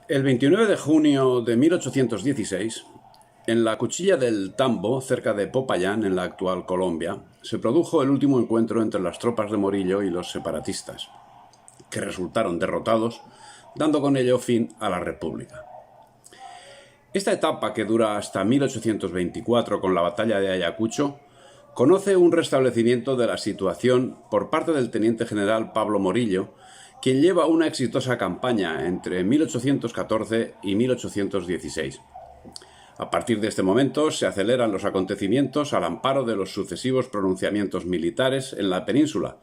El 29 de junio de 1816, en la Cuchilla del Tambo, cerca de Popayán, en la actual Colombia, se produjo el último encuentro entre las tropas de Morillo y los separatistas, que resultaron derrotados, dando con ello fin a la República. Esta etapa, que dura hasta 1824 con la batalla de Ayacucho, conoce un restablecimiento de la situación por parte del teniente general Pablo Morillo, quien lleva una exitosa campaña entre 1814 y 1816. A partir de este momento se aceleran los acontecimientos al amparo de los sucesivos pronunciamientos militares en la península,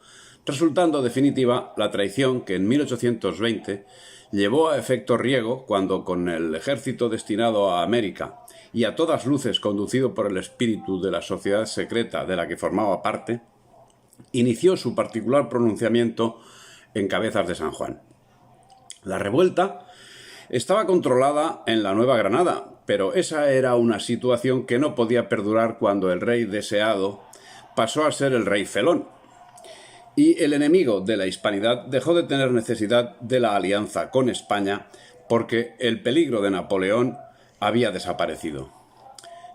resultando definitiva la traición que en 1820 llevó a efecto Riego cuando, con el ejército destinado a América y a todas luces conducido por el espíritu de la sociedad secreta de la que formaba parte, inició su particular pronunciamiento en Cabezas de San Juan. La revuelta estaba controlada en la Nueva Granada, pero esa era una situación que no podía perdurar cuando el rey deseado pasó a ser el rey felón, y el enemigo de la hispanidad dejó de tener necesidad de la alianza con España porque el peligro de Napoleón había desaparecido.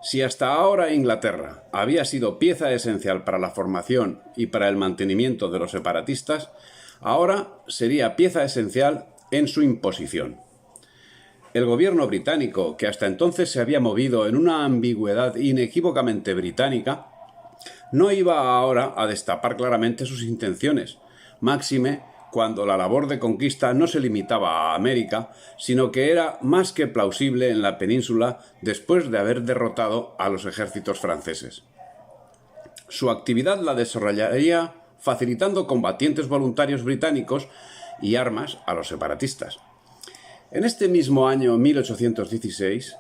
Si hasta ahora Inglaterra había sido pieza esencial para la formación y para el mantenimiento de los separatistas, ahora sería pieza esencial en su imposición. El gobierno británico, que hasta entonces se había movido en una ambigüedad inequívocamente británica, no iba ahora a destapar claramente sus intenciones, máxime cuando la labor de conquista no se limitaba a América, sino que era más que plausible en la península después de haber derrotado a los ejércitos franceses. Su actividad la desarrollaría facilitando combatientes voluntarios británicos y armas a los separatistas. En este mismo año 1816,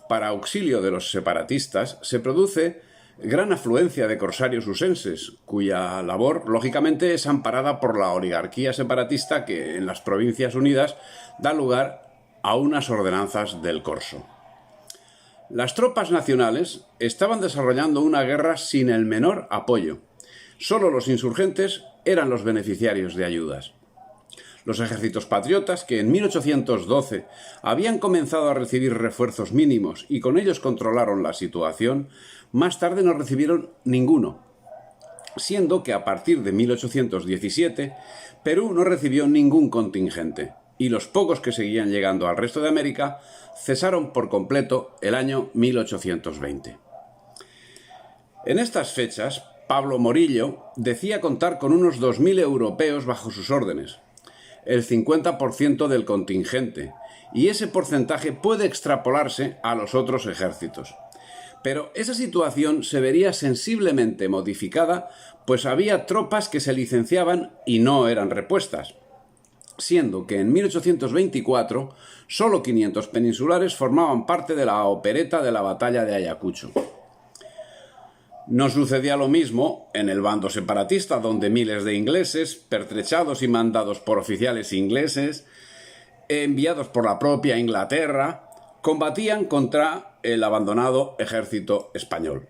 para auxilio de los separatistas, se produce gran afluencia de corsarios usenses, cuya labor, lógicamente, es amparada por la oligarquía separatista que, en las Provincias Unidas, da lugar a unas ordenanzas del corso. Las tropas nacionales estaban desarrollando una guerra sin el menor apoyo. Solo los insurgentes eran los beneficiarios de ayudas. Los ejércitos patriotas, que en 1812 habían comenzado a recibir refuerzos mínimos y con ellos controlaron la situación, más tarde no recibieron ninguno, siendo que a partir de 1817 Perú no recibió ningún contingente y los pocos que seguían llegando al resto de América cesaron por completo el año 1820. En estas fechas, Pablo Morillo decía contar con unos 2.000 europeos bajo sus órdenes, el 50% del contingente, y ese porcentaje puede extrapolarse a los otros ejércitos. Pero esa situación se vería sensiblemente modificada, pues había tropas que se licenciaban y no eran repuestas, siendo que en 1824 solo 500 peninsulares formaban parte de la opereta de la batalla de Ayacucho. No sucedía lo mismo en el bando separatista, donde miles de ingleses, pertrechados y mandados por oficiales ingleses, enviados por la propia Inglaterra, combatían contra el abandonado ejército español.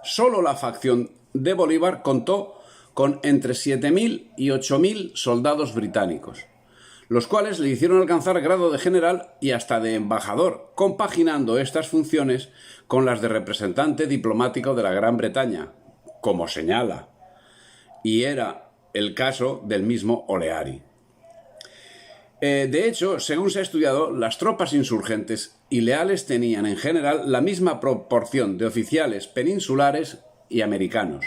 Solo la facción de Bolívar contó con entre 7.000 y 8.000 soldados británicos, los cuales le hicieron alcanzar grado de general y hasta de embajador, compaginando estas funciones con las de representante diplomático de la Gran Bretaña, como señala, y era el caso del mismo Oleari. De hecho, según se ha estudiado, las tropas insurgentes y leales tenían en general la misma proporción de oficiales peninsulares y americanos.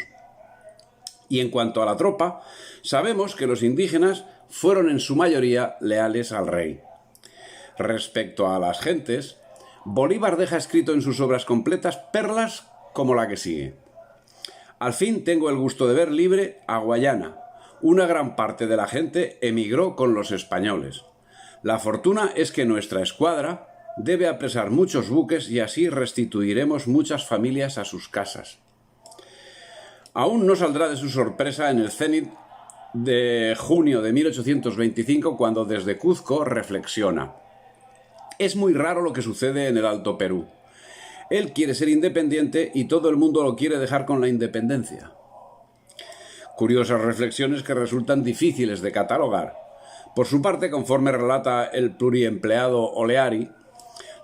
Y en cuanto a la tropa, sabemos que los indígenas fueron en su mayoría leales al rey. Respecto a las gentes, Bolívar deja escrito en sus obras completas perlas como la que sigue. Al fin tengo el gusto de ver libre a Guayana. Una gran parte de la gente emigró con los españoles. La fortuna es que nuestra escuadra debe apresar muchos buques y así restituiremos muchas familias a sus casas. Aún no saldrá de su sorpresa en el cenit de junio de 1825 cuando desde Cuzco reflexiona: es muy raro lo que sucede en el Alto Perú. Él quiere ser independiente y todo el mundo lo quiere dejar con la independencia. Curiosas reflexiones que resultan difíciles de catalogar, Por su parte, conforme relata el pluriempleado Oleari,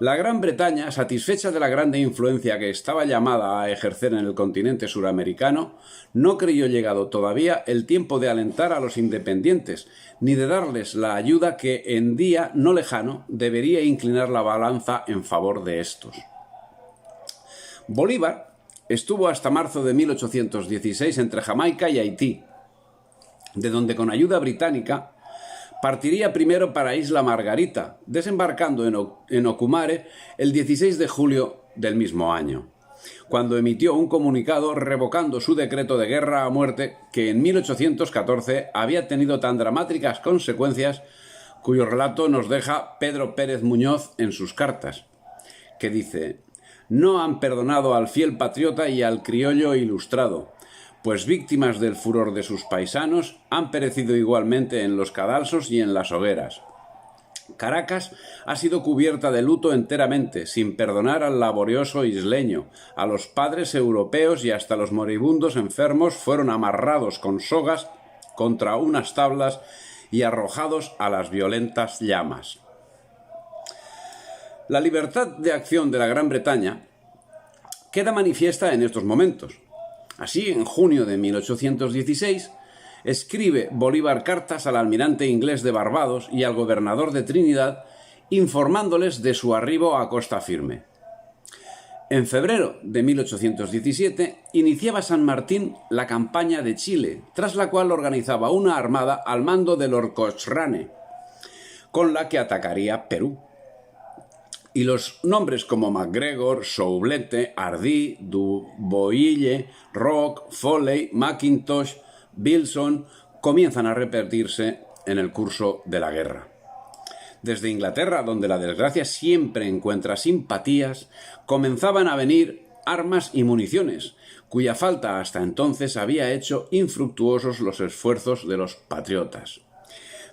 la Gran Bretaña, satisfecha de la grande influencia que estaba llamada a ejercer en el continente suramericano, no creyó llegado todavía el tiempo de alentar a los independientes, ni de darles la ayuda que en día no lejano debería inclinar la balanza en favor de estos. Bolívar estuvo hasta marzo de 1816 entre Jamaica y Haití, de donde con ayuda británica partiría primero para Isla Margarita, desembarcando en Ocumare el 16 de julio del mismo año, cuando emitió un comunicado revocando su decreto de guerra a muerte que en 1814 había tenido tan dramáticas consecuencias, cuyo relato nos deja Pedro Pérez Muñoz en sus cartas, que dice: «No han perdonado al fiel patriota y al criollo ilustrado, pues víctimas del furor de sus paisanos han perecido igualmente en los cadalsos y en las hogueras. Caracas ha sido cubierta de luto enteramente, sin perdonar al laborioso isleño, a los padres europeos y hasta los moribundos enfermos fueron amarrados con sogas contra unas tablas y arrojados a las violentas llamas». La libertad de acción de la Gran Bretaña queda manifiesta en estos momentos. Así, en junio de 1816, escribe Bolívar cartas al almirante inglés de Barbados y al gobernador de Trinidad, informándoles de su arribo a costa firme. En febrero de 1817 iniciaba San Martín la campaña de Chile, tras la cual organizaba una armada al mando de Lord Cochrane, con la que atacaría Perú. Y los nombres como MacGregor, Soublette, Hardy, Du Bois, Rock, Foley, Mackintosh, Wilson comienzan a repetirse en el curso de la guerra. Desde Inglaterra, donde la desgracia siempre encuentra simpatías, comenzaban a venir armas y municiones, cuya falta hasta entonces había hecho infructuosos los esfuerzos de los patriotas.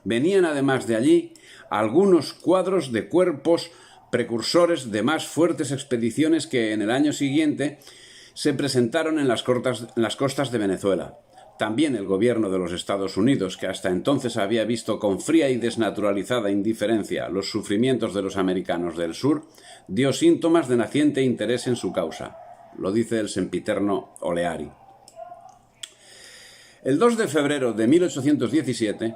Venían además de allí algunos cuadros de cuerpos precursores de más fuertes expediciones que en el año siguiente se presentaron en las costas de Venezuela. También el gobierno de los Estados Unidos, que hasta entonces había visto con fría y desnaturalizada indiferencia los sufrimientos de los americanos del sur, dio síntomas de naciente interés en su causa. Lo dice el sempiterno Oleari. El 2 de febrero de 1817,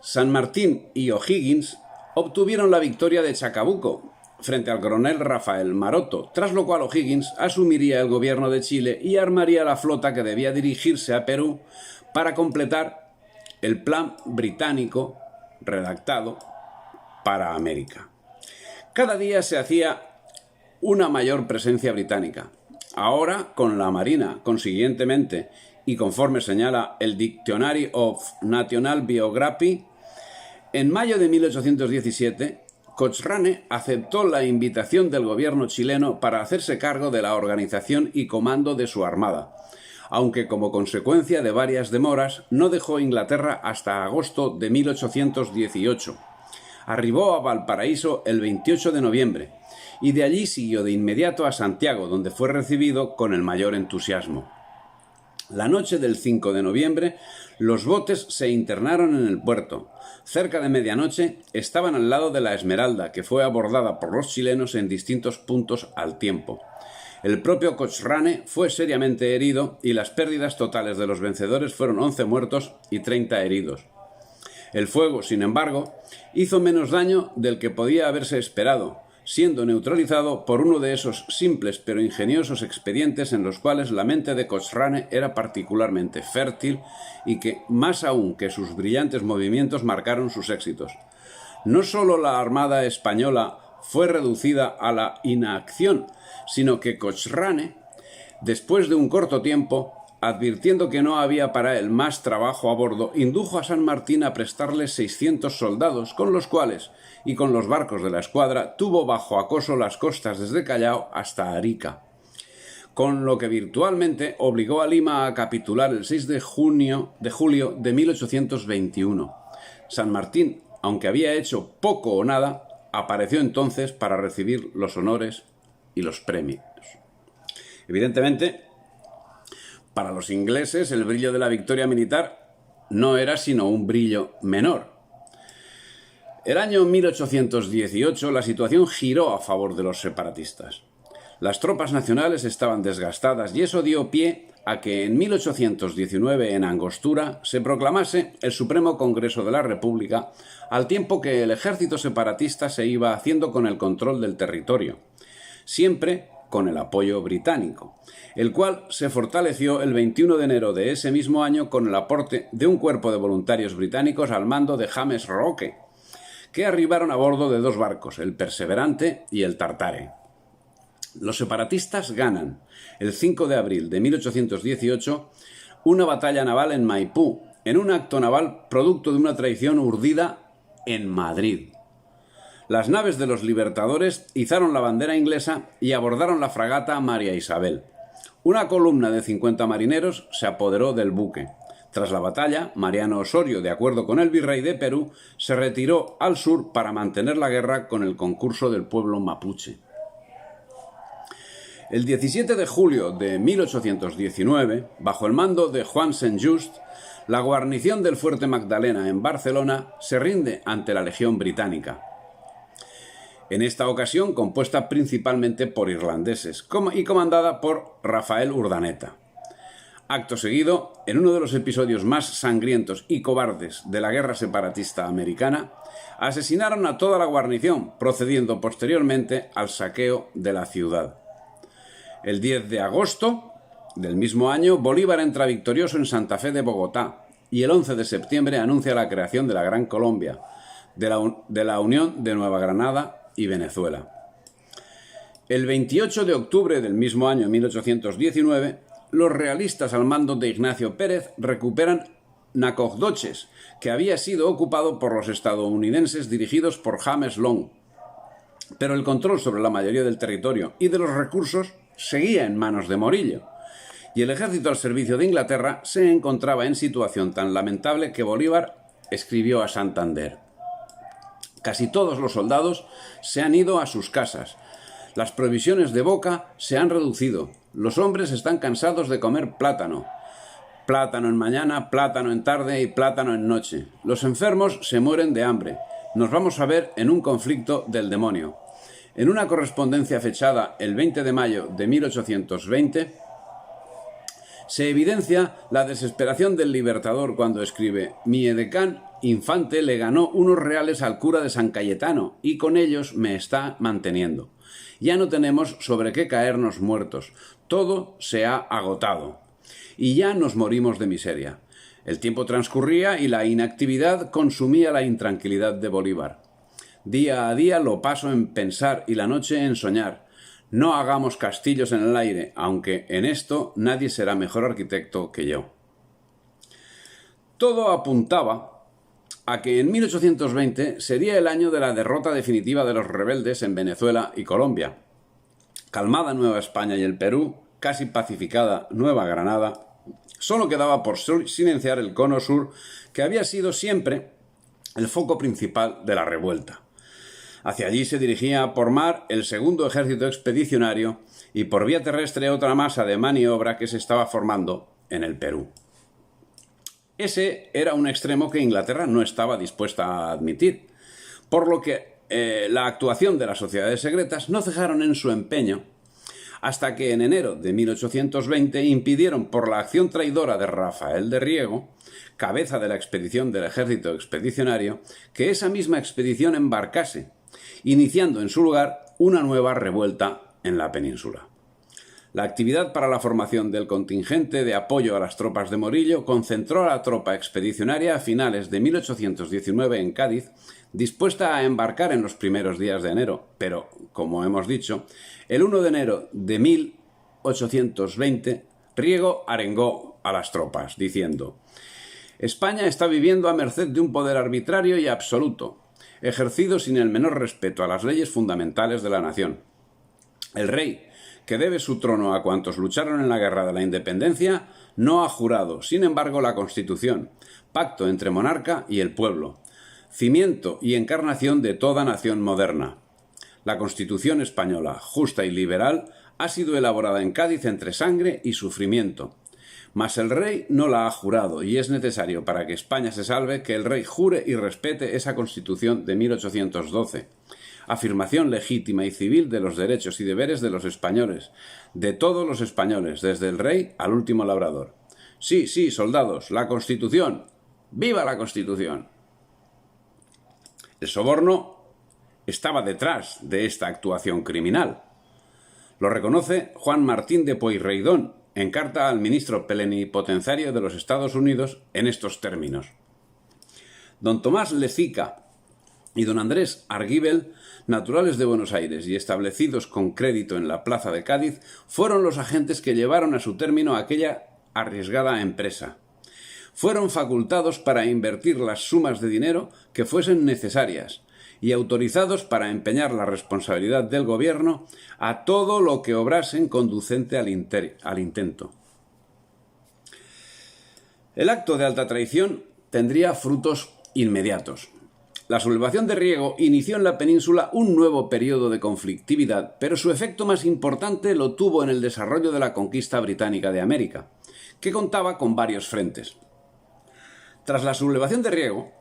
San Martín y O'Higgins obtuvieron la victoria de Chacabuco frente al coronel Rafael Maroto, tras lo cual O'Higgins asumiría el gobierno de Chile y armaría la flota que debía dirigirse a Perú para completar el plan británico redactado para América. Cada día se hacía una mayor presencia británica, ahora con la Marina, consiguientemente, y conforme señala el Dictionary of National Biography, en mayo de 1817, Cochrane aceptó la invitación del gobierno chileno para hacerse cargo de la organización y comando de su armada, aunque como consecuencia de varias demoras no dejó Inglaterra hasta agosto de 1818. Arribó a Valparaíso el 28 de noviembre y de allí siguió de inmediato a Santiago, donde fue recibido con el mayor entusiasmo. La noche del 5 de noviembre, los botes se internaron en el puerto. Cerca de medianoche estaban al lado de la Esmeralda, que fue abordada por los chilenos en distintos puntos al tiempo. El propio Cochrane fue seriamente herido y las pérdidas totales de los vencedores fueron 11 muertos y 30 heridos. El fuego, sin embargo, hizo menos daño del que podía haberse esperado, siendo neutralizado por uno de esos simples pero ingeniosos expedientes en los cuales la mente de Cochrane era particularmente fértil y que, más aún que sus brillantes movimientos, marcaron sus éxitos. No solo la Armada española fue reducida a la inacción, sino que Cochrane, después de un corto tiempo, advirtiendo que no había para él más trabajo a bordo, indujo a San Martín a prestarle 600 soldados, con los cuales, y con los barcos de la escuadra, tuvo bajo acoso las costas desde Callao hasta Arica, con lo que virtualmente obligó a Lima a capitular el 6 de julio de 1821. San Martín, aunque había hecho poco o nada, apareció entonces para recibir los honores y los premios. Evidentemente, para los ingleses el brillo de la victoria militar no era sino un brillo menor. El año 1818 la situación giró a favor de los separatistas. Las tropas nacionales estaban desgastadas y eso dio pie a que en 1819 en Angostura se proclamase el Supremo Congreso de la República, al tiempo que el ejército separatista se iba haciendo con el control del territorio, siempre con el apoyo británico, el cual se fortaleció el 21 de enero de ese mismo año con el aporte de un cuerpo de voluntarios británicos al mando de James Roque, que arribaron a bordo de dos barcos, el Perseverante y el Tartare. Los separatistas ganan, el 5 de abril de 1818, una batalla naval en Maipú, en un acto naval producto de una traición urdida en Madrid. Las naves de los libertadores izaron la bandera inglesa y abordaron la fragata María Isabel. Una columna de 50 marineros se apoderó del buque. Tras la batalla, Mariano Osorio, de acuerdo con el virrey de Perú, se retiró al sur para mantener la guerra con el concurso del pueblo mapuche. El 17 de julio de 1819, bajo el mando de Juan Saint-Just, la guarnición del Fuerte Magdalena en Barcelona se rinde ante la Legión Británica. En esta ocasión compuesta principalmente por irlandeses y comandada por Rafael Urdaneta. Acto seguido, en uno de los episodios más sangrientos y cobardes de la guerra separatista americana, asesinaron a toda la guarnición, procediendo posteriormente al saqueo de la ciudad. El 10 de agosto del mismo año, Bolívar entra victorioso en Santa Fe de Bogotá y el 11 de septiembre anuncia la creación de la Gran Colombia, de la Unión de Nueva Granada y Venezuela. El 28 de octubre del mismo año 1819, los realistas al mando de Ignacio Pérez recuperan Nacogdoches, que había sido ocupado por los estadounidenses dirigidos por James Long. Pero el control sobre la mayoría del territorio y de los recursos seguía en manos de Morillo, y el ejército al servicio de Inglaterra se encontraba en situación tan lamentable que Bolívar escribió a Santander: casi todos los soldados se han ido a sus casas, las provisiones de boca se han reducido, los hombres están cansados de comer plátano, plátano en mañana, plátano en tarde y plátano en noche, los enfermos se mueren de hambre, nos vamos a ver en un conflicto del demonio. En una correspondencia fechada el 20 de mayo de 1820, se evidencia la desesperación del libertador cuando escribe: mi edecán infante le ganó unos reales al cura de San Cayetano y con ellos me está manteniendo. Ya no tenemos sobre qué caernos muertos, todo se ha agotado y ya nos morimos de miseria. El tiempo transcurría y la inactividad consumía la intranquilidad de Bolívar. Día a día lo paso en pensar y la noche en soñar. No hagamos castillos en el aire, aunque en esto nadie será mejor arquitecto que yo. Todo apuntaba a que en 1820 sería el año de la derrota definitiva de los rebeldes en Venezuela y Colombia. Calmada Nueva España y el Perú, casi pacificada Nueva Granada, solo quedaba por silenciar el cono sur, que había sido siempre el foco principal de la revuelta. Hacia allí se dirigía por mar el segundo ejército expedicionario y por vía terrestre otra masa de maniobra que se estaba formando en el Perú. Ese era un extremo que Inglaterra no estaba dispuesta a admitir, por lo que la actuación de las sociedades secretas no cejaron en su empeño hasta que en enero de 1820 impidieron por la acción traidora de Rafael de Riego, cabeza de la expedición del ejército expedicionario, que esa misma expedición embarcase, iniciando en su lugar una nueva revuelta en la península. La actividad para la formación del contingente de apoyo a las tropas de Morillo concentró a la tropa expedicionaria a finales de 1819 en Cádiz, dispuesta a embarcar en los primeros días de enero, pero, como hemos dicho, el 1 de enero de 1820, Riego arengó a las tropas, diciendo: España está viviendo a merced de un poder arbitrario y absoluto, ejercido sin el menor respeto a las leyes fundamentales de la nación. El rey, que debe su trono a cuantos lucharon en la guerra de la independencia, no ha jurado, sin embargo, la Constitución, pacto entre monarca y el pueblo, cimiento y encarnación de toda nación moderna. La Constitución española, justa y liberal, ha sido elaborada en Cádiz entre sangre y sufrimiento. Mas el rey no la ha jurado y es necesario para que España se salve que el rey jure y respete esa Constitución de 1812, afirmación legítima y civil de los derechos y deberes de los españoles, de todos los españoles, desde el rey al último labrador. Sí, sí, soldados, la Constitución. ¡Viva la Constitución! El soborno estaba detrás de esta actuación criminal. Lo reconoce Juan Martín de Pueyrredón en carta al ministro plenipotenciario de los Estados Unidos en estos términos. Don Tomás Lezica y don Andrés Argüelles, naturales de Buenos Aires y establecidos con crédito en la plaza de Cádiz, fueron los agentes que llevaron a su término aquella arriesgada empresa. Fueron facultados para invertir las sumas de dinero que fuesen necesarias y autorizados para empeñar la responsabilidad del gobierno a todo lo que obrasen conducente al intento. El acto de alta traición tendría frutos inmediatos. La sublevación de Riego inició en la península un nuevo periodo de conflictividad, pero su efecto más importante lo tuvo en el desarrollo de la conquista británica de América, que contaba con varios frentes. Tras la sublevación de Riego,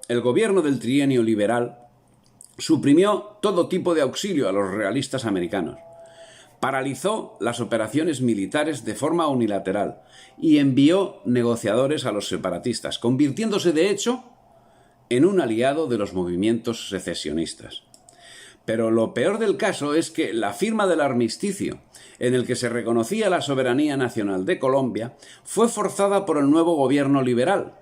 el gobierno del trienio liberal suprimió todo tipo de auxilio a los realistas americanos, paralizó las operaciones militares de forma unilateral y envió negociadores a los separatistas, convirtiéndose de hecho en un aliado de los movimientos secesionistas. Pero lo peor del caso es que la firma del armisticio, en el que se reconocía la soberanía nacional de Colombia, fue forzada por el nuevo gobierno liberal.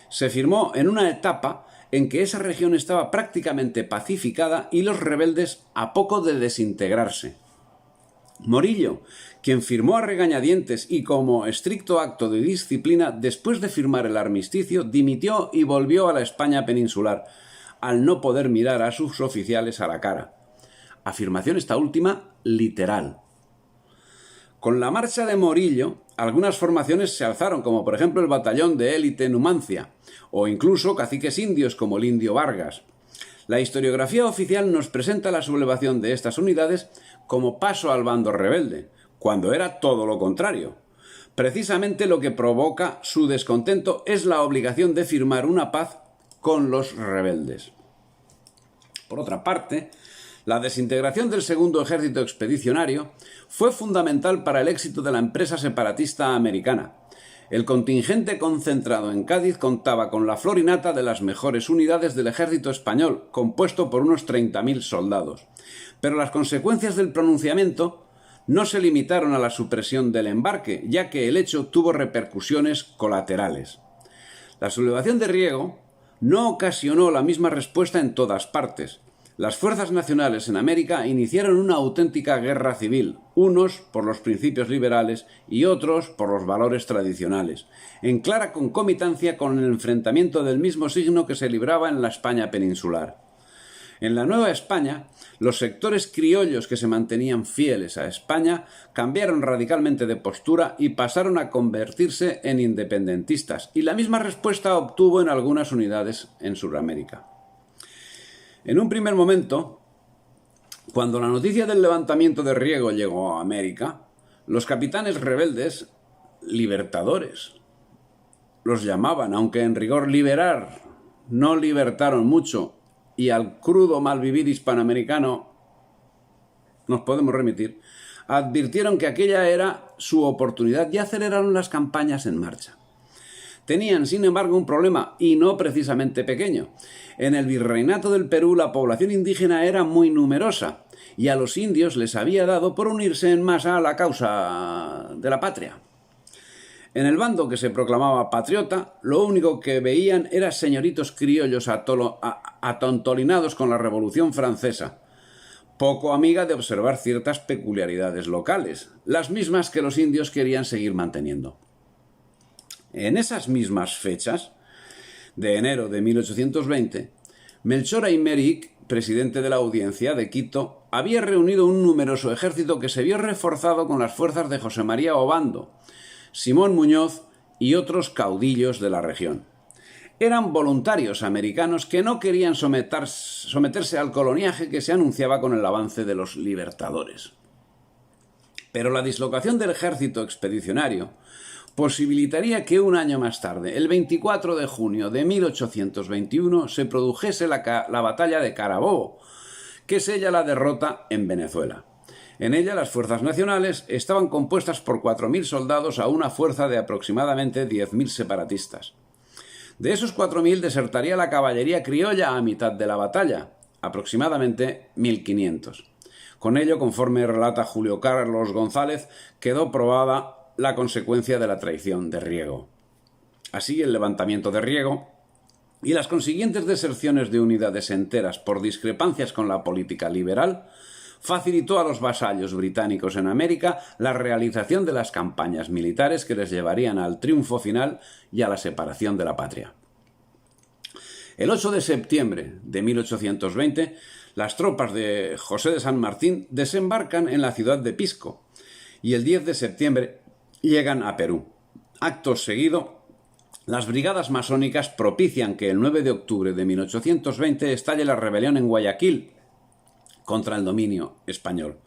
Se firmó en una etapa en que esa región estaba prácticamente pacificada y los rebeldes a poco de desintegrarse. Morillo, quien firmó a regañadientes y como estricto acto de disciplina, después de firmar el armisticio, dimitió y volvió a la España peninsular, al no poder mirar a sus oficiales a la cara. Afirmación esta última literal. Con la marcha de Morillo, algunas formaciones se alzaron, como por ejemplo el batallón de élite Numancia, o incluso caciques indios como el indio Vargas. La historiografía oficial nos presenta la sublevación de estas unidades como paso al bando rebelde, cuando era todo lo contrario. Precisamente lo que provoca su descontento es la obligación de firmar una paz con los rebeldes. Por otra parte, la desintegración del segundo ejército expedicionario fue fundamental para el éxito de la empresa separatista americana. El contingente concentrado en Cádiz contaba con la flor y nata de las mejores unidades del ejército español, compuesto por unos 30.000 soldados. Pero las consecuencias del pronunciamiento no se limitaron a la supresión del embarque, ya que el hecho tuvo repercusiones colaterales. La sublevación de Riego no ocasionó la misma respuesta en todas partes. Las fuerzas nacionales en América iniciaron una auténtica guerra civil, unos por los principios liberales y otros por los valores tradicionales, en clara concomitancia con el enfrentamiento del mismo signo que se libraba en la España peninsular. En la Nueva España, los sectores criollos que se mantenían fieles a España cambiaron radicalmente de postura y pasaron a convertirse en independentistas, y la misma respuesta obtuvo en algunas unidades en Sudamérica. En un primer momento, cuando la noticia del levantamiento de Riego llegó a América, los capitanes rebeldes, libertadores, los llamaban, aunque en rigor liberar no libertaron mucho, y al crudo malvivir hispanoamericano nos podemos remitir, advirtieron que aquella era su oportunidad y aceleraron las campañas en marcha. Tenían, sin embargo, un problema, y no precisamente pequeño. En el virreinato del Perú la población indígena era muy numerosa, y a los indios les había dado por unirse en masa a la causa de la patria. En el bando que se proclamaba patriota, lo único que veían eran señoritos criollos atontolinados con la Revolución Francesa, poco amiga de observar ciertas peculiaridades locales, las mismas que los indios querían seguir manteniendo. En esas mismas fechas, de enero de 1820, Melchor Aymerich, presidente de la Audiencia de Quito, había reunido un numeroso ejército que se vio reforzado con las fuerzas de José María Obando, Simón Muñoz y otros caudillos de la región. Eran voluntarios americanos que no querían someterse al coloniaje que se anunciaba con el avance de los libertadores. Pero la dislocación del ejército expedicionario posibilitaría que un año más tarde, el 24 de junio de 1821, se produjese la batalla de Carabobo, que sella la derrota en Venezuela. En ella las fuerzas nacionales estaban compuestas por 4.000 soldados a una fuerza de aproximadamente 10.000 separatistas. De esos 4.000 desertaría la caballería criolla a mitad de la batalla, aproximadamente 1.500. Con ello, conforme relata Julio Carlos González, quedó probada la consecuencia de la traición de Riego. Así, el levantamiento de Riego y las consiguientes deserciones de unidades enteras por discrepancias con la política liberal facilitó a los vasallos británicos en América la realización de las campañas militares que les llevarían al triunfo final y a la separación de la patria. El 8 de septiembre de 1820, las tropas de José de San Martín desembarcan en la ciudad de Pisco y el 10 de septiembre llegan a Perú. Acto seguido, las brigadas masónicas propician que el 9 de octubre de 1820 estalle la rebelión en Guayaquil contra el dominio español.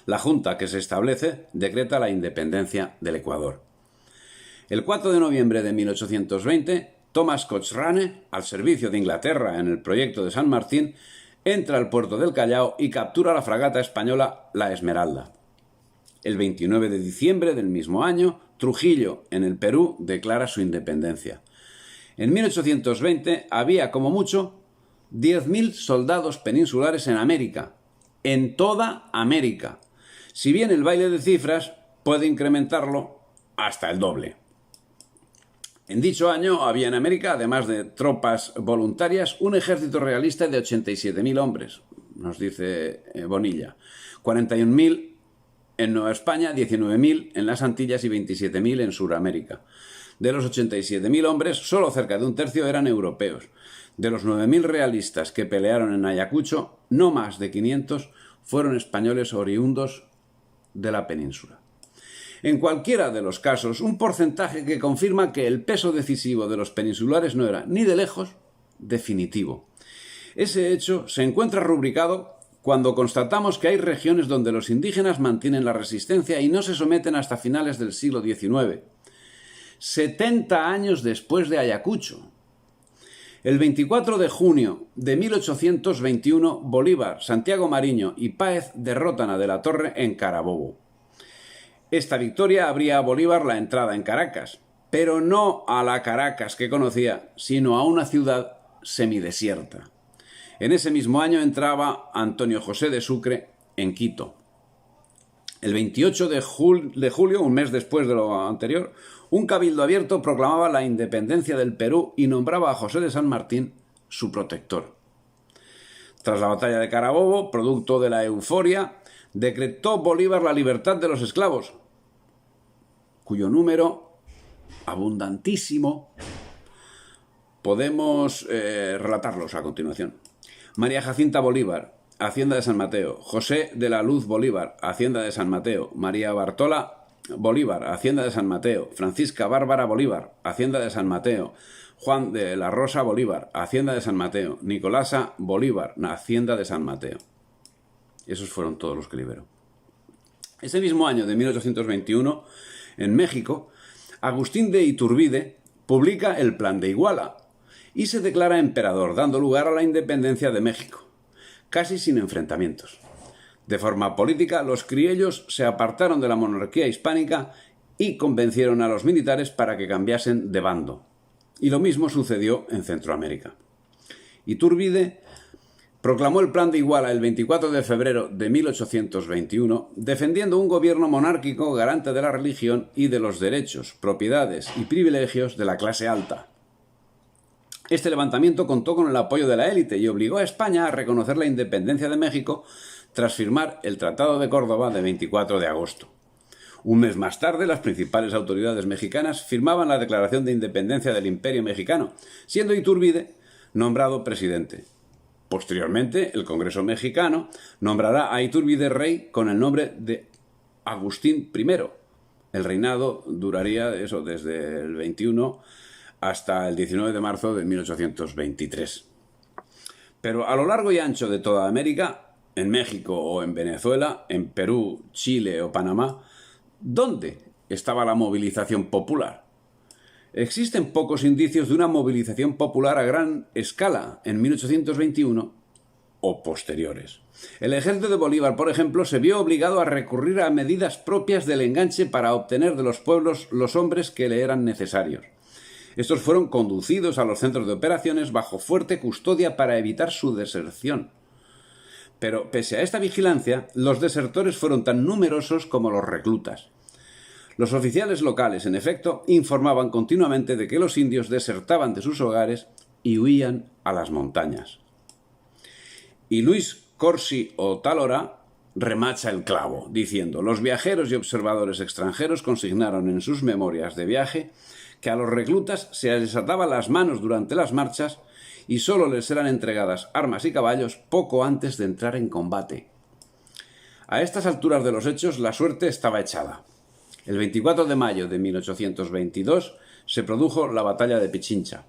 La junta que se establece decreta la independencia del Ecuador. El 4 de noviembre de 1820, Thomas Cochrane, al servicio de Inglaterra en el proyecto de San Martín, entra al puerto del Callao y captura la fragata española La Esmeralda. El 29 de diciembre del mismo año, Trujillo, en el Perú, declara su independencia. En 1820 había, como mucho, 10.000 soldados peninsulares en América, en toda América. Si bien el baile de cifras puede incrementarlo hasta el doble. En dicho año había en América, además de tropas voluntarias, un ejército realista de 87.000 hombres, nos dice Bonilla. 41.000 en Nueva España, 19.000 en las Antillas y 27.000 en Sudamérica. De los 87.000 hombres, solo cerca de un tercio eran europeos. De los 9.000 realistas que pelearon en Ayacucho, no más de 500 fueron españoles oriundos de la península. En cualquiera de los casos, un porcentaje que confirma que el peso decisivo de los peninsulares no era ni de lejos definitivo. Ese hecho se encuentra rubricado cuando constatamos que hay regiones donde los indígenas mantienen la resistencia y no se someten hasta finales del siglo XIX. 70 años después de Ayacucho. El 24 de junio de 1821, Bolívar, Santiago Mariño y Páez derrotan a De la Torre en Carabobo. Esta victoria abría a Bolívar la entrada en Caracas, pero no a la Caracas que conocía, sino a una ciudad semidesierta. En ese mismo año entraba Antonio José de Sucre en Quito. El 28 de julio, un mes después de lo anterior, un cabildo abierto proclamaba la independencia del Perú y nombraba a José de San Martín su protector. Tras la batalla de Carabobo, producto de la euforia, decretó Bolívar la libertad de los esclavos, cuyo número, abundantísimo, podemos relatarlos a continuación. María Jacinta Bolívar, Hacienda de San Mateo. José de la Luz Bolívar, Hacienda de San Mateo. María Bartola Bolívar, Hacienda de San Mateo. Francisca Bárbara Bolívar, Hacienda de San Mateo. Juan de la Rosa Bolívar, Hacienda de San Mateo. Nicolasa Bolívar, Hacienda de San Mateo. Esos fueron todos los que liberó. Ese mismo año de 1821, en México, Agustín de Iturbide publica el Plan de Iguala y se declara emperador, dando lugar a la independencia de México, casi sin enfrentamientos. De forma política, los criollos se apartaron de la monarquía hispánica y convencieron a los militares para que cambiasen de bando. Y lo mismo sucedió en Centroamérica. Iturbide proclamó el Plan de Iguala el 24 de febrero de 1821, defendiendo un gobierno monárquico garante de la religión y de los derechos, propiedades y privilegios de la clase alta. Este levantamiento contó con el apoyo de la élite y obligó a España a reconocer la independencia de México tras firmar el Tratado de Córdoba de 24 de agosto. Un mes más tarde, las principales autoridades mexicanas firmaban la Declaración de Independencia del Imperio Mexicano, siendo Iturbide nombrado presidente. Posteriormente, el Congreso mexicano nombrará a Iturbide rey con el nombre de Agustín I. El reinado duraría desde el 21 hasta el 19 de marzo de 1823. Pero a lo largo y ancho de toda América, en México o en Venezuela, en Perú, Chile o Panamá, ¿dónde estaba la movilización popular. Existen pocos indicios de una movilización popular a gran escala en 1821 o posteriores. El ejército de Bolívar, por ejemplo, se vio obligado a recurrir a medidas propias del enganche para obtener de los pueblos los hombres que le eran necesarios. Estos fueron conducidos a los centros de operaciones bajo fuerte custodia para evitar su deserción. Pero, pese a esta vigilancia, los desertores fueron tan numerosos como los reclutas. Los oficiales locales, en efecto, informaban continuamente de que los indios desertaban de sus hogares y huían a las montañas. Y Luis Corsi Otálora remacha el clavo, diciendo: los viajeros y observadores extranjeros consignaron en sus memorias de viaje que a los reclutas se les ataba las manos durante las marchas y solo les eran entregadas armas y caballos poco antes de entrar en combate. A estas alturas de los hechos la suerte estaba echada. El 24 de mayo de 1822 se produjo la batalla de Pichincha.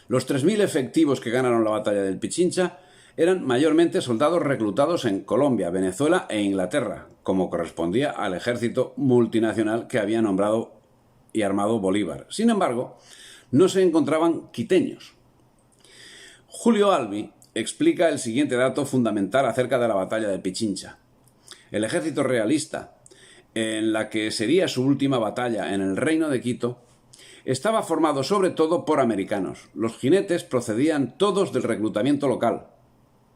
Los 3.000 efectivos que ganaron la batalla del Pichincha eran mayormente soldados reclutados en Colombia, Venezuela e Inglaterra, como correspondía al ejército multinacional que había nombrado y armado Bolívar. Sin embargo, no se encontraban quiteños. Julio Albi explica el siguiente dato fundamental acerca de la batalla de Pichincha. El ejército realista, en la que sería su última batalla en el Reino de Quito, estaba formado sobre todo por americanos. Los jinetes procedían todos del reclutamiento local,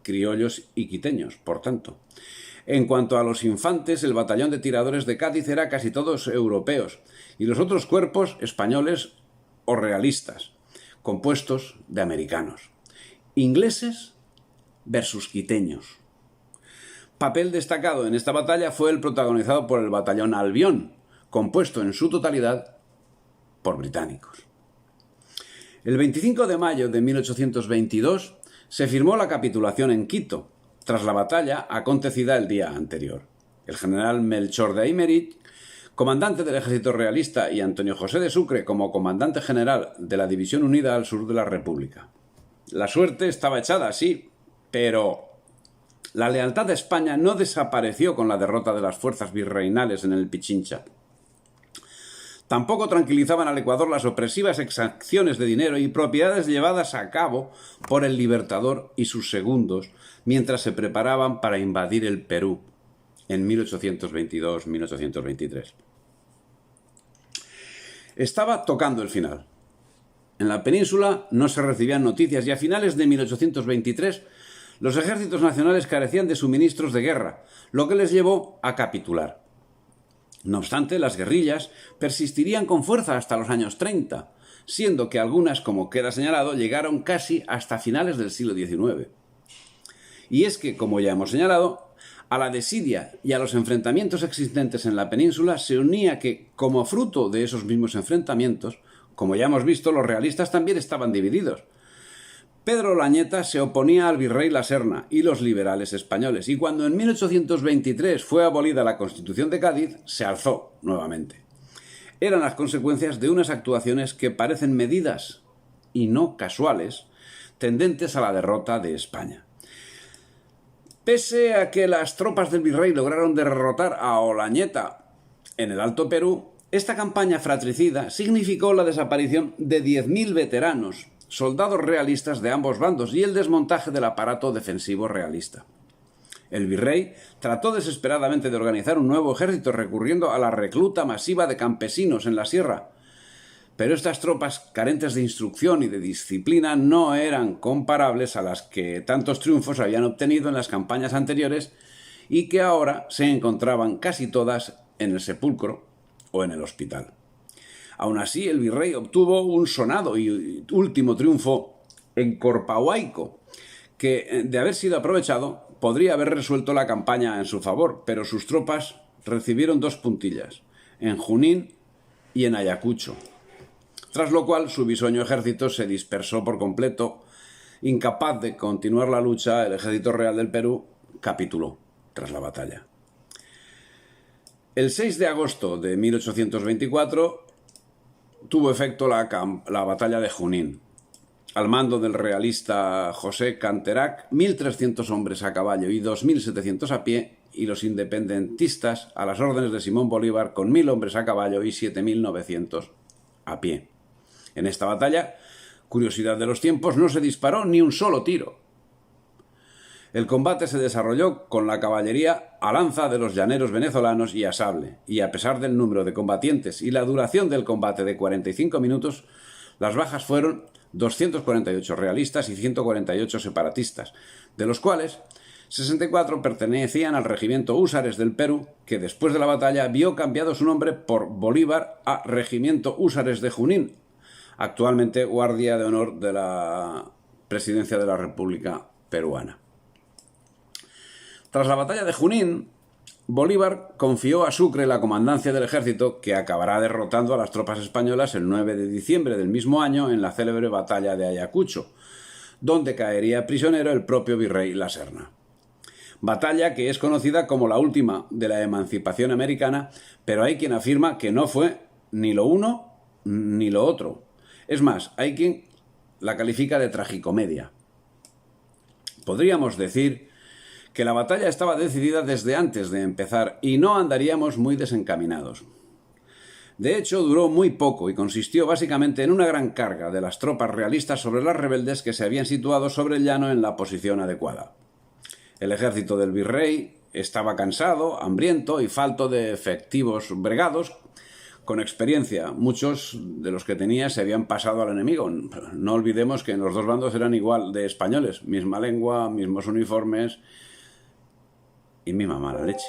criollos y quiteños, por tanto. En cuanto a los infantes, el batallón de tiradores de Cádiz era casi todos europeos, y los otros cuerpos españoles o realistas, compuestos de americanos. Ingleses versus quiteños. Papel destacado en esta batalla fue el protagonizado por el batallón Albión, compuesto en su totalidad por británicos. El 25 de mayo de 1822 se firmó la capitulación en Quito, tras la batalla acontecida el día anterior. El general Melchor de Aymerich, comandante del ejército realista, y Antonio José de Sucre como comandante general de la División Unida al sur de la República. La suerte estaba echada, sí, pero la lealtad de España no desapareció con la derrota de las fuerzas virreinales en el Pichincha. Tampoco tranquilizaban al Ecuador las opresivas exacciones de dinero y propiedades llevadas a cabo por el Libertador y sus segundos mientras se preparaban para invadir el Perú en 1822-1823. Estaba tocando el final. En la península no se recibían noticias y a finales de 1823 los ejércitos nacionales carecían de suministros de guerra, lo que les llevó a capitular. No obstante, las guerrillas persistirían con fuerza hasta los años 30, siendo que algunas, como queda señalado, llegaron casi hasta finales del siglo XIX. Y es que, como ya hemos señalado, a la desidia y a los enfrentamientos existentes en la península se unía que, como fruto de esos mismos enfrentamientos, como ya hemos visto, los realistas también estaban divididos. Pedro Lañeta se oponía al virrey La Serna y los liberales españoles, y cuando en 1823 fue abolida la Constitución de Cádiz, se alzó nuevamente. Eran las consecuencias de unas actuaciones que parecen medidas, y no casuales, tendentes a la derrota de España. Pese a que las tropas del virrey lograron derrotar a Olañeta en el Alto Perú, esta campaña fratricida significó la desaparición de 10.000 veteranos, soldados realistas de ambos bandos y el desmontaje del aparato defensivo realista. El virrey trató desesperadamente de organizar un nuevo ejército recurriendo a la recluta masiva de campesinos en la sierra, pero estas tropas carentes de instrucción y de disciplina no eran comparables a las que tantos triunfos habían obtenido en las campañas anteriores y que ahora se encontraban casi todas en el sepulcro o en el hospital. Aún así, el virrey obtuvo un sonado y último triunfo en Corpahuayco, que, de haber sido aprovechado, podría haber resuelto la campaña en su favor, pero sus tropas recibieron 2 puntillas, en Junín y en Ayacucho, tras lo cual su bisoño ejército se dispersó por completo. Incapaz de continuar la lucha, el ejército real del Perú capituló tras la batalla. El 6 de agosto de 1824 tuvo efecto la batalla de Junín. Al mando del realista José Canterac, 1.300 hombres a caballo y 2.700 a pie y los independentistas a las órdenes de Simón Bolívar con 1000 hombres a caballo y 7900 a pie. En esta batalla, curiosidad de los tiempos, no se disparó ni un solo tiro. El combate se desarrolló con la caballería a lanza de los llaneros venezolanos y a sable, y a pesar del número de combatientes y la duración del combate de 45 minutos, las bajas fueron 248 realistas y 148 separatistas, de los cuales 64 pertenecían al regimiento Húsares del Perú, que después de la batalla vio cambiado su nombre por Bolívar a Regimiento Húsares de Junín, actualmente Guardia de Honor de la Presidencia de la República Peruana. Tras la batalla de Junín, Bolívar confió a Sucre la comandancia del ejército, que acabará derrotando a las tropas españolas el 9 de diciembre del mismo año en la célebre batalla de Ayacucho, donde caería prisionero el propio virrey La Serna. Batalla que es conocida como la última de la emancipación americana, pero hay quien afirma que no fue ni lo uno ni lo otro. Es más, hay quien la califica de tragicomedia. Podríamos decir que la batalla estaba decidida desde antes de empezar y no andaríamos muy desencaminados. De hecho, duró muy poco y consistió básicamente en una gran carga de las tropas realistas sobre las rebeldes que se habían situado sobre el llano en la posición adecuada. El ejército del virrey estaba cansado, hambriento y falto de efectivos bregados, con experiencia. Muchos de los que tenía se habían pasado al enemigo. No olvidemos que en los dos bandos eran igual de españoles, misma lengua, mismos uniformes y misma mala leche.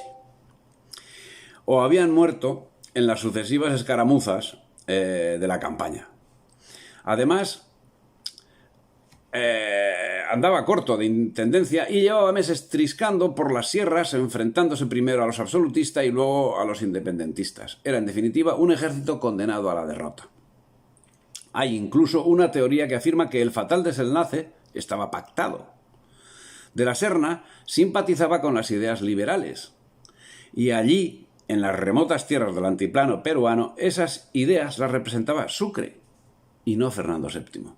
O habían muerto en las sucesivas escaramuzas de la campaña. Además, andaba corto de intendencia y llevaba meses triscando por las sierras, enfrentándose primero a los absolutistas y luego a los independentistas. Era, en definitiva, un ejército condenado a la derrota. Hay incluso una teoría que afirma que el fatal desenlace estaba pactado. De la Serna simpatizaba con las ideas liberales, y allí, en las remotas tierras del altiplano peruano, esas ideas las representaba Sucre, y no Fernando VII.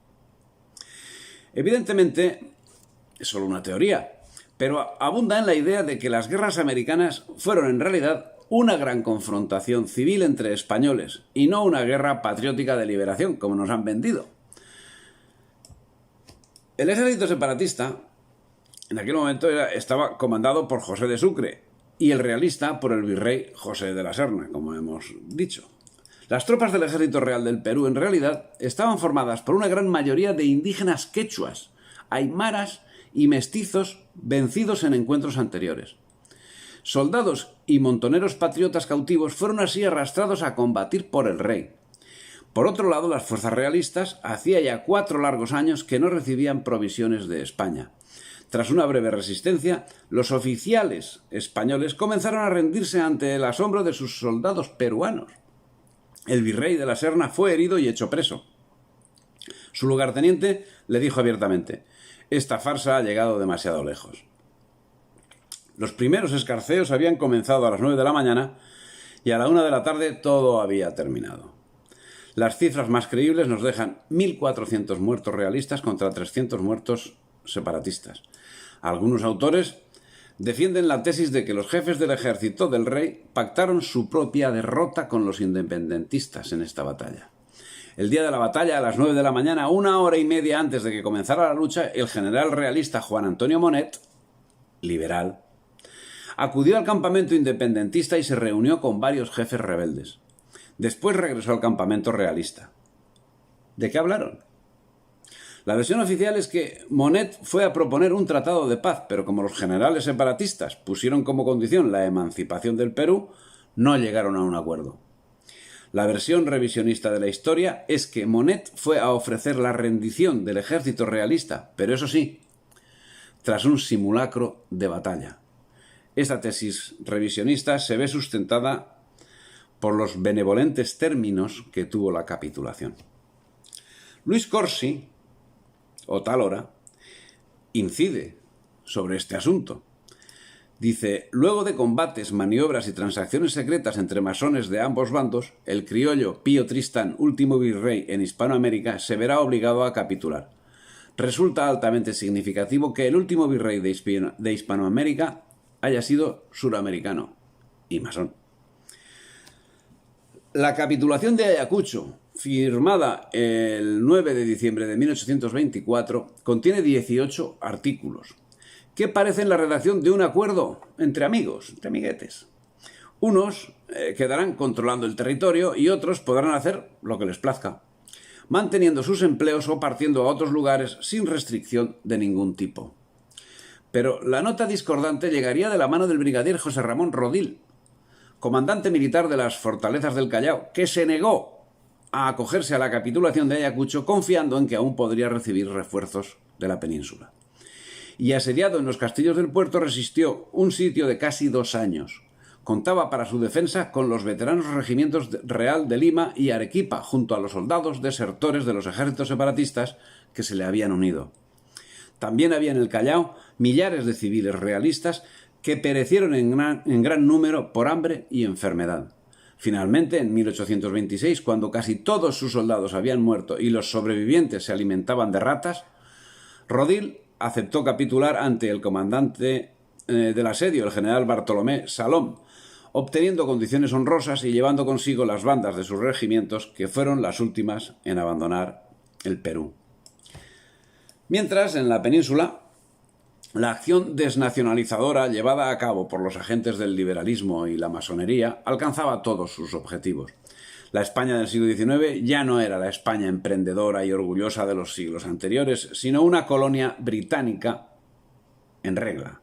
Evidentemente, es solo una teoría, pero abunda en la idea de que las guerras americanas fueron en realidad una gran confrontación civil entre españoles, y no una guerra patriótica de liberación, como nos han vendido. El ejército separatista en aquel momento estaba comandado por José de Sucre y el realista por el virrey José de la Serna, como hemos dicho. Las tropas del Ejército Real del Perú, en realidad, estaban formadas por una gran mayoría de indígenas quechuas, aymaras y mestizos vencidos en encuentros anteriores. Soldados y montoneros patriotas cautivos fueron así arrastrados a combatir por el rey. Por otro lado, las fuerzas realistas hacía ya 4 largos años que no recibían provisiones de España. Tras una breve resistencia, los oficiales españoles comenzaron a rendirse ante el asombro de sus soldados peruanos. El virrey de la Serna fue herido y hecho preso. Su lugarteniente le dijo abiertamente: «Esta farsa ha llegado demasiado lejos». Los primeros escarceos habían comenzado a las 9 de la mañana y a la 1 de la tarde todo había terminado. Las cifras más creíbles nos dejan 1.400 muertos realistas contra 300 muertos separatistas. Algunos autores defienden la tesis de que los jefes del ejército del rey pactaron su propia derrota con los independentistas en esta batalla. El día de la batalla, a las 9 de la mañana, 1 hora y media antes de que comenzara la lucha, el general realista Juan Antonio Monet, liberal, acudió al campamento independentista y se reunió con varios jefes rebeldes. Después regresó al campamento realista. ¿De qué hablaron? La versión oficial es que Monet fue a proponer un tratado de paz, pero como los generales separatistas pusieron como condición la emancipación del Perú, no llegaron a un acuerdo. La versión revisionista de la historia es que Monet fue a ofrecer la rendición del ejército realista, pero eso sí, tras un simulacro de batalla. Esta tesis revisionista se ve sustentada por los benevolentes términos que tuvo la capitulación. Luis Corsi, o tal hora, incide sobre este asunto. Dice: luego de combates, maniobras y transacciones secretas entre masones de ambos bandos, el criollo Pío Tristán, último virrey en Hispanoamérica, se verá obligado a capitular. Resulta altamente significativo que el último virrey de Hispanoamérica haya sido suramericano y masón. La capitulación de Ayacucho, firmada el 9 de diciembre de 1824, contiene 18 artículos que parecen la redacción de un acuerdo entre amigos, entre amiguetes. Unos quedarán controlando el territorio y otros podrán hacer lo que les plazca, manteniendo sus empleos o partiendo a otros lugares sin restricción de ningún tipo. Pero la nota discordante llegaría de la mano del brigadier José Ramón Rodil, comandante militar de las fortalezas del Callao, que se negó a acogerse a la capitulación de Ayacucho confiando en que aún podría recibir refuerzos de la península. Y asediado en los castillos del puerto resistió un sitio de casi 2 años. Contaba para su defensa con los veteranos regimientos Real de Lima y Arequipa, junto a los soldados desertores de los ejércitos separatistas que se le habían unido. También había en el Callao millares de civiles realistas que perecieron en gran número por hambre y enfermedad. Finalmente, en 1826, cuando casi todos sus soldados habían muerto y los sobrevivientes se alimentaban de ratas, Rodil aceptó capitular ante el comandante del asedio, el general Bartolomé Salom, obteniendo condiciones honrosas y llevando consigo las bandas de sus regimientos, que fueron las últimas en abandonar el Perú. Mientras, en la península, la acción desnacionalizadora llevada a cabo por los agentes del liberalismo y la masonería alcanzaba todos sus objetivos. La España del siglo XIX ya no era la España emprendedora y orgullosa de los siglos anteriores, sino una colonia británica en regla,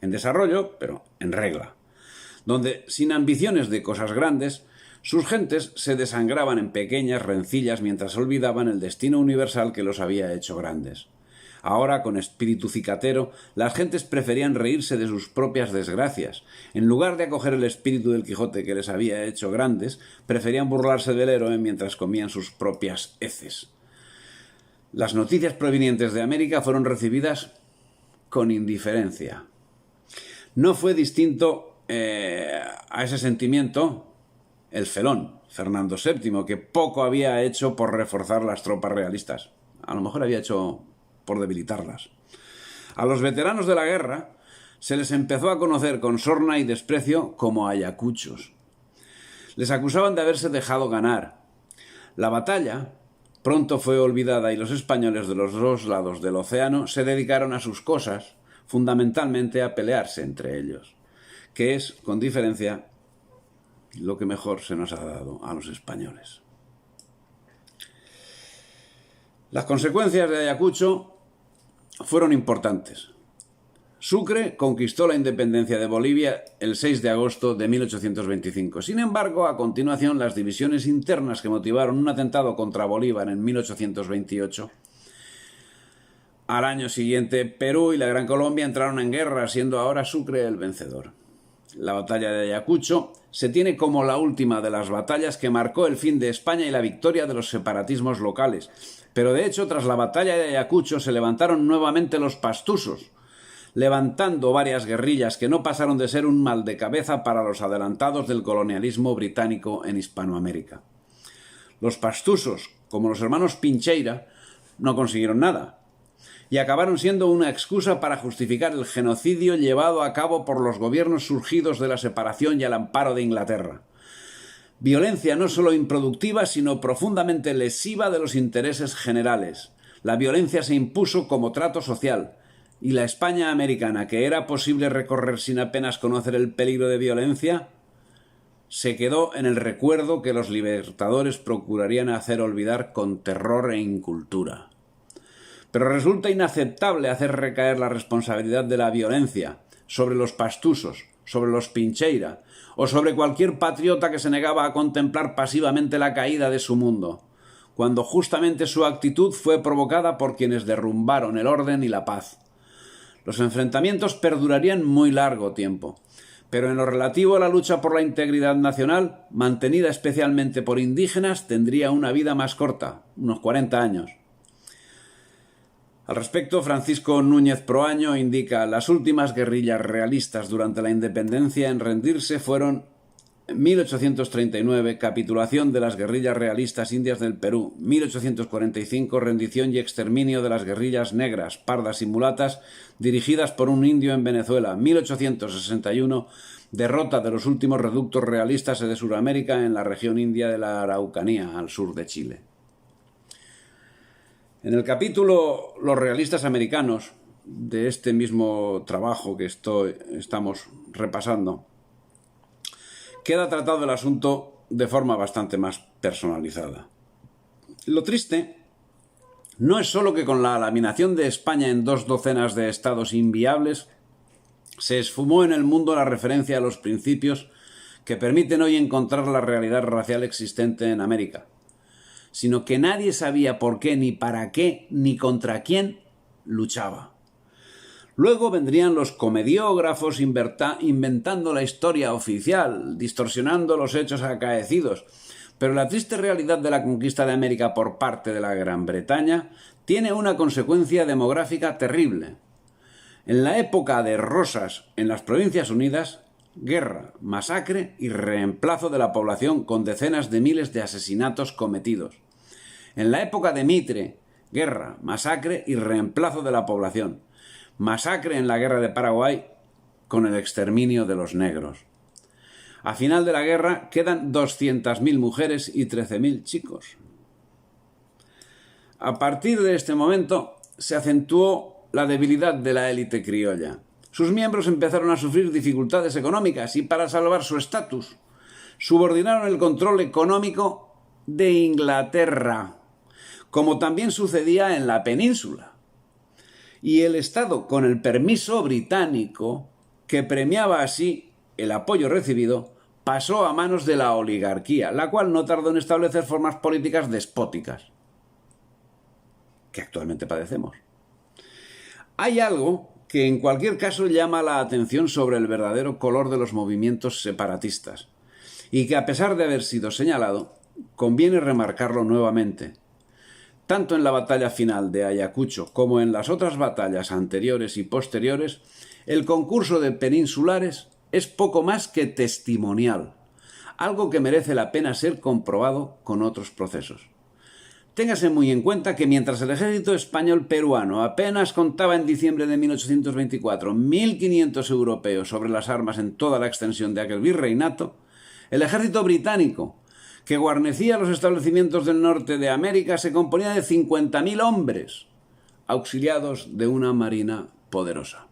en desarrollo, pero en regla, donde, sin ambiciones de cosas grandes, sus gentes se desangraban en pequeñas rencillas mientras olvidaban el destino universal que los había hecho grandes. Ahora, con espíritu cicatero, las gentes preferían reírse de sus propias desgracias. En lugar de acoger el espíritu del Quijote que les había hecho grandes, preferían burlarse del héroe mientras comían sus propias heces. Las noticias provenientes de América fueron recibidas con indiferencia. No fue distinto a ese sentimiento el felón, Fernando VII, que poco había hecho por reforzar las tropas realistas. A lo mejor había hecho por debilitarlas. A los veteranos de la guerra se les empezó a conocer con sorna y desprecio como ayacuchos. Les acusaban de haberse dejado ganar. La batalla pronto fue olvidada y los españoles de los dos lados del océano se dedicaron a sus cosas, fundamentalmente a pelearse entre ellos, que es, con diferencia, lo que mejor se nos ha dado a los españoles. Las consecuencias de Ayacucho fueron importantes. Sucre conquistó la independencia de Bolivia el 6 de agosto de 1825. Sin embargo, a continuación, las divisiones internas que motivaron un atentado contra Bolívar en 1828. Al año siguiente, Perú y la Gran Colombia entraron en guerra, siendo ahora Sucre el vencedor. La batalla de Ayacucho se tiene como la última de las batallas que marcó el fin de España y la victoria de los separatismos locales. Pero de hecho, tras la batalla de Ayacucho se levantaron nuevamente los pastusos, levantando varias guerrillas que no pasaron de ser un mal de cabeza para los adelantados del colonialismo británico en Hispanoamérica. Los pastusos, como los hermanos Pincheira, no consiguieron nada y acabaron siendo una excusa para justificar el genocidio llevado a cabo por los gobiernos surgidos de la separación y al amparo de Inglaterra. Violencia no solo improductiva, sino profundamente lesiva de los intereses generales. La violencia se impuso como trato social, y la España americana, que era posible recorrer sin apenas conocer el peligro de violencia, se quedó en el recuerdo que los libertadores procurarían hacer olvidar con terror e incultura. Pero resulta inaceptable hacer recaer la responsabilidad de la violencia sobre los pastusos, sobre los Pincheira, o sobre cualquier patriota que se negaba a contemplar pasivamente la caída de su mundo, cuando justamente su actitud fue provocada por quienes derrumbaron el orden y la paz. Los enfrentamientos perdurarían muy largo tiempo, pero en lo relativo a la lucha por la integridad nacional, mantenida especialmente por indígenas, tendría una vida más corta, unos 40 años. Al respecto, Francisco Núñez Proaño indica: las últimas guerrillas realistas durante la independencia en rendirse fueron 1839, capitulación de las guerrillas realistas indias del Perú. 1845, rendición y exterminio de las guerrillas negras, pardas y mulatas dirigidas por un indio en Venezuela. 1861, derrota de los últimos reductos realistas de Sudamérica en la región india de la Araucanía, al sur de Chile. En el capítulo Los realistas americanos, de este mismo trabajo que estamos repasando, queda tratado el asunto de forma bastante más personalizada. Lo triste no es solo que con la laminación de España en 2 docenas de estados inviables se esfumó en el mundo la referencia a los principios que permiten hoy encontrar la realidad racial existente en América, sino que nadie sabía por qué, ni para qué, ni contra quién luchaba. Luego vendrían los comediógrafos inventando la historia oficial, distorsionando los hechos acaecidos. Pero la triste realidad de la conquista de América por parte de la Gran Bretaña tiene una consecuencia demográfica terrible. En la época de Rosas, en las Provincias Unidas, guerra, masacre y reemplazo de la población con decenas de miles de asesinatos cometidos. En la época de Mitre, guerra, masacre y reemplazo de la población. Masacre en la guerra de Paraguay con el exterminio de los negros. A final de la guerra quedan 200.000 mujeres y 13.000 chicos. A partir de este momento se acentuó la debilidad de la élite criolla. Sus miembros empezaron a sufrir dificultades económicas y, para salvar su estatus, subordinaron el control económico de Inglaterra, como también sucedía en la península. Y el Estado, con el permiso británico, que premiaba así el apoyo recibido, pasó a manos de la oligarquía, la cual no tardó en establecer formas políticas despóticas, que actualmente padecemos. Hay algo que en cualquier caso llama la atención sobre el verdadero color de los movimientos separatistas, y que, a pesar de haber sido señalado, conviene remarcarlo nuevamente. Tanto en la batalla final de Ayacucho como en las otras batallas anteriores y posteriores, el concurso de peninsulares es poco más que testimonial, algo que merece la pena ser comprobado con otros procesos. Téngase muy en cuenta que mientras el ejército español peruano apenas contaba en diciembre de 1824 1.500 europeos sobre las armas en toda la extensión de aquel virreinato, el ejército británico, que guarnecía los establecimientos del norte de América, se componía de 50.000 hombres, auxiliados de una marina poderosa.